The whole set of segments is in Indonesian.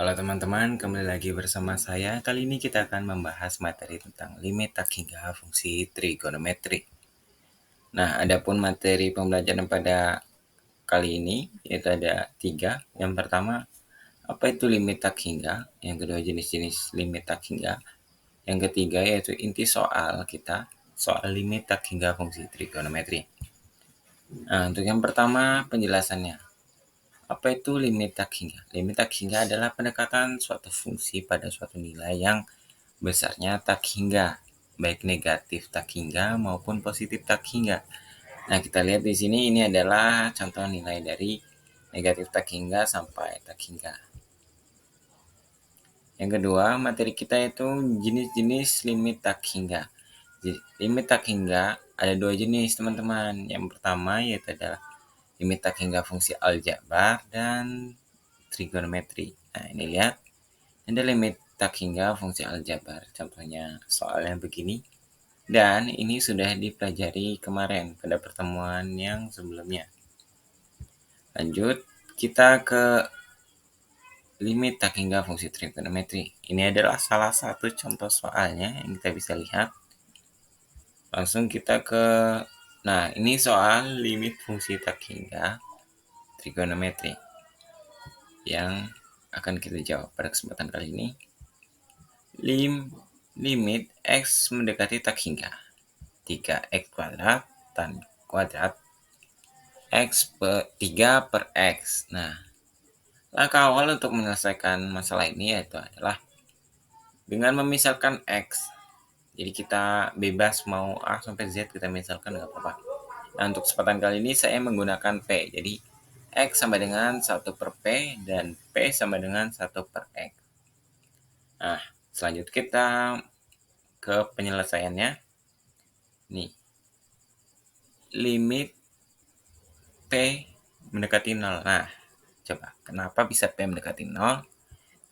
Halo teman-teman, kembali lagi bersama saya. Kali ini kita akan membahas materi tentang limit tak hingga fungsi trigonometri. Nah, adapun materi pembelajaran pada kali ini yaitu ada 3. Yang pertama, apa itu limit tak hingga? Yang kedua, jenis-jenis limit tak hingga. Yang ketiga yaitu inti soal kita, soal limit tak hingga fungsi trigonometri. Nah, untuk yang pertama penjelasannya. Apa itu limit tak hingga? Limit tak hingga adalah pendekatan suatu fungsi pada suatu nilai yang besarnya tak hingga, baik negatif tak hingga maupun positif tak hingga. Nah, kita lihat di sini ini adalah contoh nilai dari negatif tak hingga sampai tak hingga. Yang kedua, materi kita itu jenis-jenis limit tak hingga. Limit tak hingga ada 2 jenis, teman-teman. Yang pertama yaitu adalah limit tak hingga fungsi aljabar dan trigonometri. Nah, ini lihat. Ada limit tak hingga fungsi aljabar. Contohnya soalnya begini. Dan ini sudah dipelajari kemarin pada pertemuan yang sebelumnya. Lanjut, kita ke limit tak hingga fungsi trigonometri. Ini adalah salah satu contoh soalnya yang kita bisa lihat. Langsung kita ke, nah ini soal limit fungsi tak hingga trigonometri yang akan kita jawab pada kesempatan kali ini. Limit X mendekati tak hingga 3x kuadrat tan kuadrat X per 3 per X. Nah, langkah awal untuk menyelesaikan masalah ini yaitu adalah dengan memisahkan X. Jadi kita bebas mau A sampai Z kita misalkan nggak apa-apa. Nah, untuk kesempatan kali ini saya menggunakan P. Jadi X sama dengan 1 per P dan P sama dengan 1 per X. Nah, selanjutnya kita ke penyelesaiannya. Nih, limit P mendekati 0. Nah, coba kenapa bisa P mendekati 0?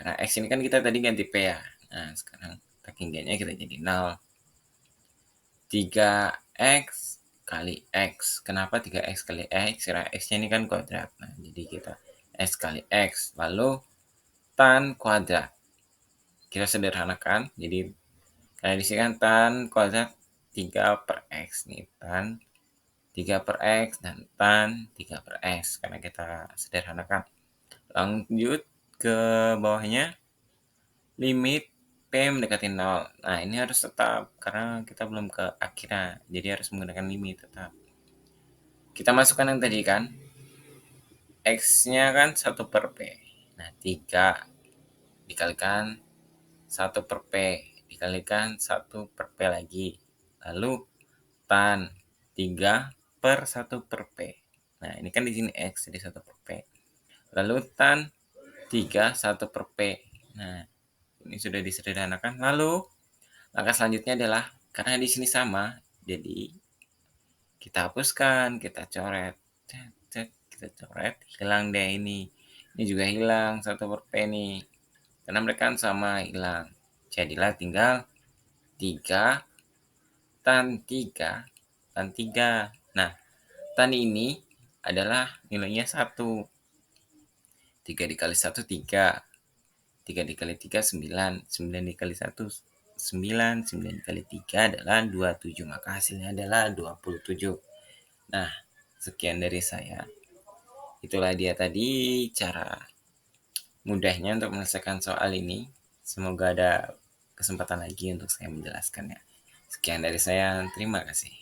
Karena X ini kan kita tadi ganti P ya. Nah, sekarang tak hingganya kita jadi 0. 3x kali X. Kenapa 3x kali X? Karena X-nya ini kan kuadrat. Nah, jadi kita X kali X. Lalu tan kuadrat. Kita sederhanakan. Jadi, karena di sini kan tan kuadrat 3 per X. Nih, tan 3 per X dan tan 3 per X. Karena kita sederhanakan. Lanjut ke bawahnya. Limit P mendekati 0. Nah, ini harus tetap karena kita belum ke akhirnya. Jadi harus menggunakan limit tetap. Kita masukkan yang tadi kan. X-nya kan 1 per P. Nah, 3 dikalikan 1 per P. Dikalikan 1 per P lagi. Lalu tan 3 per 1 per P. Nah, ini kan di sini X jadi 1 per P. Lalu tan 3 1 per P. Nah, ini sudah disederhanakan. Lalu langkah selanjutnya adalah karena di sini sama, jadi kita hapuskan, kita coret, kita coret, hilang deh ini. Ini juga hilang 1 per P nih. Karena mereka kan sama hilang. Jadilah tinggal 3 tan 3 tan 3. Nah, tan ini adalah nilainya 1. 3 dikali 1 3. 3 dikali 3 9. 9 dikali 1 9. 9 dikali 3 adalah 27. Maka hasilnya adalah 27. Nah, sekian dari saya. Itulah dia tadi cara mudahnya untuk menyelesaikan soal ini. Semoga ada kesempatan lagi untuk saya menjelaskannya. Sekian dari saya. Terima kasih.